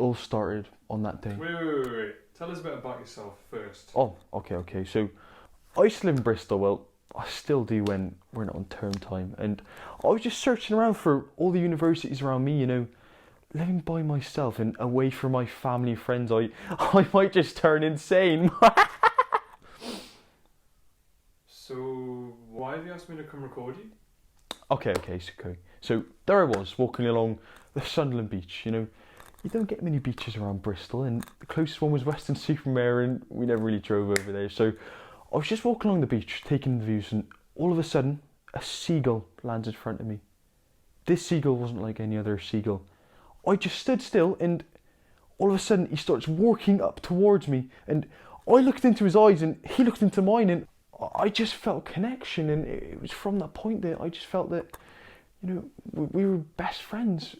all started on that day. Wait. Tell us a bit about yourself first. Oh, okay. So, I used to live in Bristol. Well, I still do when we're not on term time. And I was just searching around for all the universities around me, you know, living by myself and away from my family and friends. I might just turn insane. So, why have you asked me to come record you? Okay. So there I was, walking along the Sunderland beach, you know. You don't get many beaches around Bristol, and the closest one was Weston-super-Mare, and we never really drove over there. So I was just walking along the beach, taking the views, and all of a sudden, a seagull lands in front of me. This seagull wasn't like any other seagull. I just stood still, and all of a sudden, he starts walking up towards me, and I looked into his eyes, and he looked into mine, and I just felt connection, and it was from that point that I just felt that, you know, we were best friends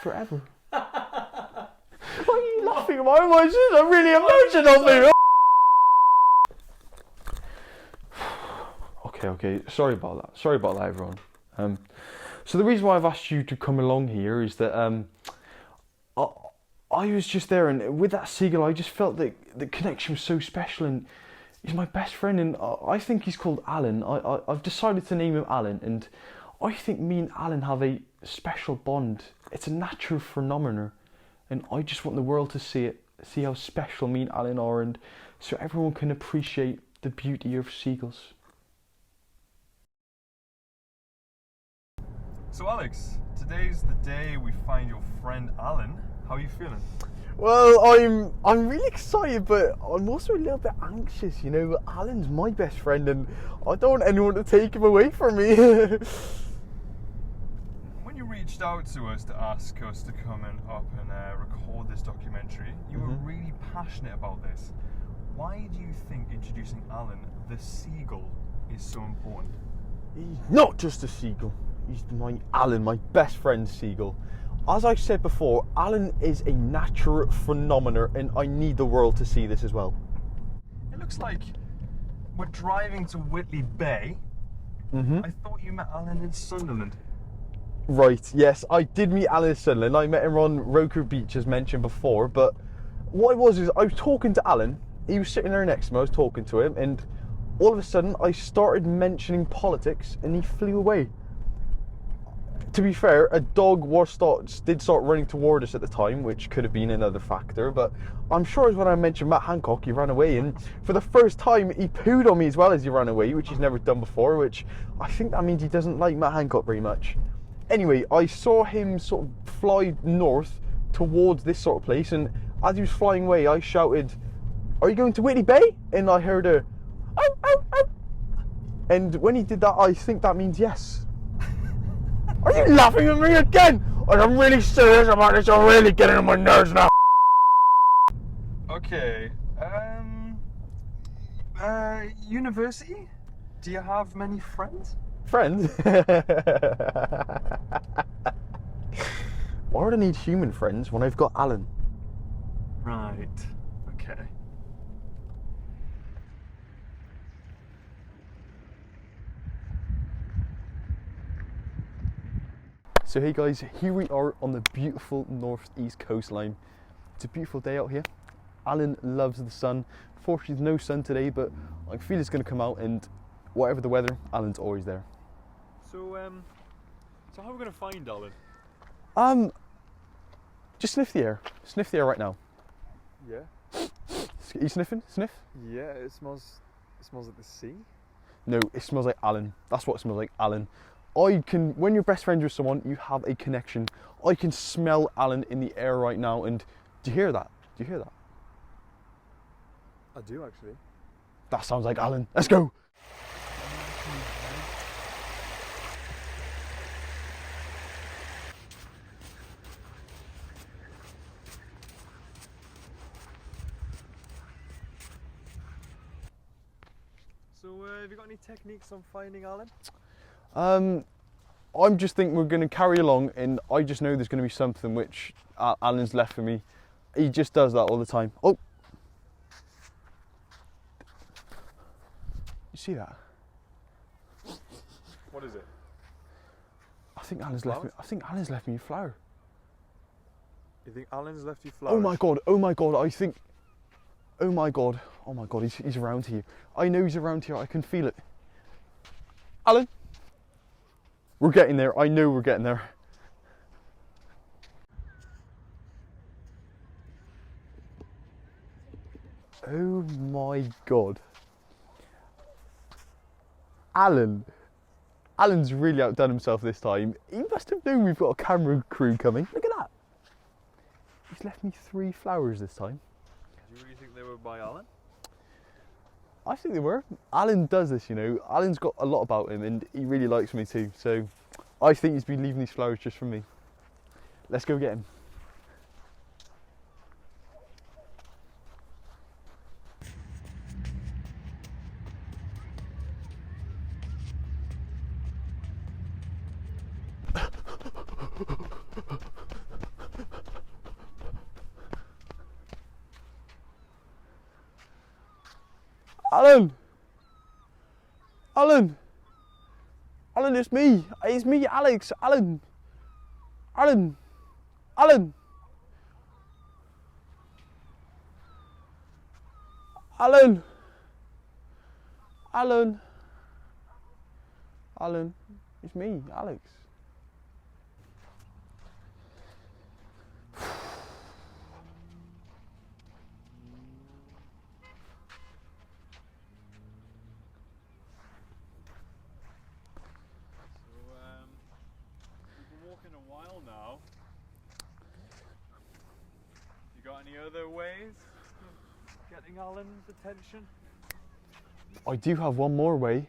forever. Why are you laughing at my emotions? I'm really emotional, dude. Okay. Sorry about that, everyone. So the reason why I've asked you to come along here is that I was just there, and with that seagull, I just felt that the connection was so special, and he's my best friend, and I think he's called Alan. I've decided to name him Alan, and I think me and Alan have a special bond. It's a natural phenomenon, and I just want the world to see it, see how special me and Alan are, and so everyone can appreciate the beauty of seagulls. So Alex, today's the day we find your friend Alan. How are you feeling? Well, I'm really excited, but I'm also a little bit anxious. You know, Alan's my best friend, and I don't want anyone to take him away from me. When you reached out to us to ask us to come up and record this documentary, you were really passionate about this. Why do you think introducing Alan, the seagull, is so important? He's not just a seagull. He's my Alan, my best friend seagull. As I said before, Alan is a natural phenomenon, and I need the world to see this as well. It looks like we're driving to Whitley Bay. I thought you met Alan in Sunderland. Right, yes, I did meet Alan in Sunderland. I met him on Roker Beach, as mentioned before, but what it was is I was talking to Alan. He was sitting there next to me, I was talking to him, and all of a sudden I started mentioning politics, and he flew away. To be fair, a dog did start running toward us at the time, which could have been another factor, but I'm sure when I mentioned Matt Hancock, he ran away, and for the first time, he pooed on me as well as he ran away, which he's never done before, which I think that means he doesn't like Matt Hancock very much. Anyway, I saw him sort of fly north towards this sort of place, and as he was flying away, I shouted, "Are you going to Whitley Bay?" And I heard a, "Ow, ow, ow." And when he did that, I think that means yes. Are you laughing at me again? I'm really serious about this. I'm really getting on my nerves now. Okay. University? Do you have many friends? Friends? Why would I need human friends when I've got Alan? Right. Okay. So hey guys, here we are on the beautiful northeast coastline. It's a beautiful day out here. Alan loves the sun. Fortunately there's no sun today, but I feel it's going to come out, and whatever the weather, Alan's always there. So how are we going to find Alan? Just sniff the air. Sniff the air right now. Yeah. Are you sniffing? Sniff? Yeah, it smells like the sea. No, it smells like Alan. That's what it smells like, Alan. When you're best friends with someone, you have a connection. I can smell Alan in the air right now, and do you hear that? Do you hear that? I do, actually. That sounds like Alan. Let's go. So, have you got any techniques on finding Alan? I'm just thinking we're going to carry along, and I just know there's going to be something which Alan's left for me. He just does that all the time. Oh! You see that? What is it? I think Alan's left me a flower. You think Alan's left you flowers? Oh my god, oh my god, I think... Oh my god, he's around here. I know he's around here, I can feel it. Alan! We're getting there, I know we're getting there. Oh my god. Alan's really outdone himself this time. He must have known we've got a camera crew coming. Look at that. He's left me 3 flowers this time. Do you really think they were by Alan? I think they were. Alan does this, you know. Alan's got a lot about him and he really likes me too. So I think he's been leaving these flowers just for me. Let's go get him. Alan! Alan! Alan, it's me! It's me, Alex! Alan! Alan! Alan! Alan! Alan! Alan! It's me, Alex. We've been walking a while now. You got any other ways of getting Alan's attention? I do have one more way,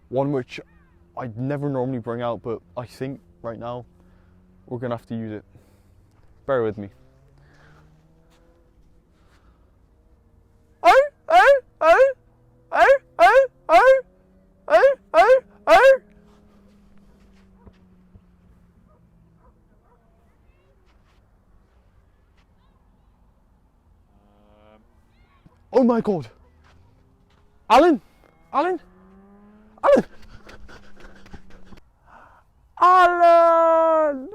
one which I'd never normally bring out, but I think right now we're gonna have to use it. Bear with me. Oh, oh, oh, oh, oh, oh, oh, oh, oh. Oh my god. Alan! Alan! Alan! Alan!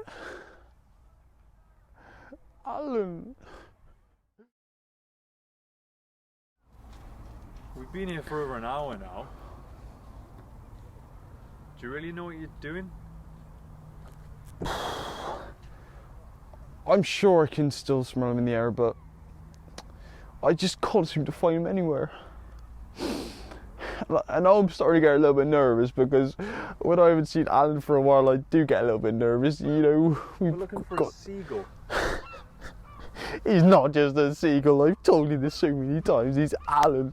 Alan! We've been here for over an hour now. Do you really know what you're doing? I'm sure I can still smell him in the air, but I just can't seem to find him anywhere. And now I'm starting to get a little bit nervous because when I haven't seen Alan for a while, I do get a little bit nervous. You know, We're looking for a seagull. He's not just a seagull. I've told you this so many times. He's Alan.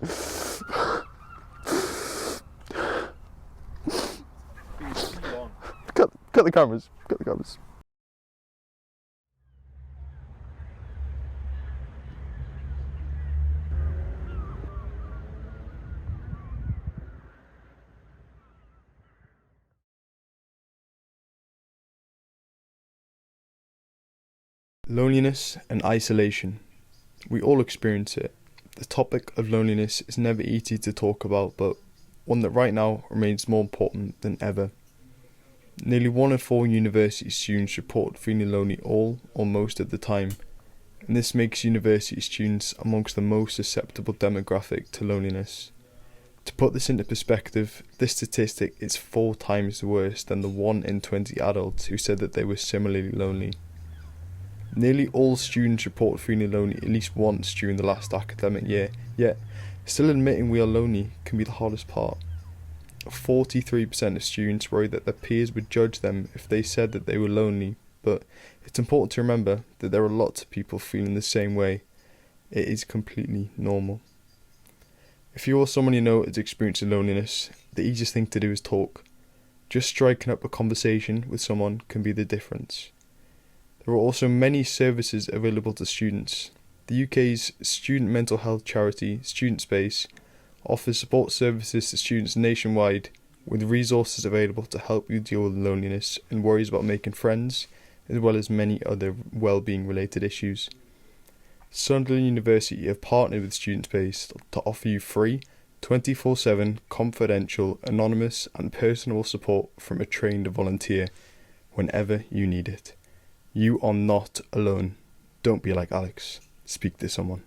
Cut the cameras. Cut the cameras. Loneliness and isolation. We all experience it. The topic of loneliness is never easy to talk about, but one that right now remains more important than ever. Nearly 1 in 4 university students report feeling lonely all or most of the time, and this makes university students amongst the most susceptible demographic to loneliness. To put this into perspective, this statistic is 4 times worse than the 1 in 20 adults who said that they were similarly lonely. Nearly all students report feeling lonely at least once during the last academic year, yet still admitting we are lonely can be the hardest part. 43% of students worry that their peers would judge them if they said that they were lonely, but it's important to remember that there are lots of people feeling the same way. It is completely normal. If you or someone you know is experiencing loneliness, the easiest thing to do is talk. Just striking up a conversation with someone can be the difference. There are also many services available to students. The UK's student mental health charity, Student Space, offers support services to students nationwide with resources available to help you deal with loneliness and worries about making friends, as well as many other well-being related issues. Sunderland University have partnered with Student Space to offer you free, 24/7, confidential, anonymous and personal support from a trained volunteer whenever you need it. You are not alone. Don't be like Alex. Speak to someone.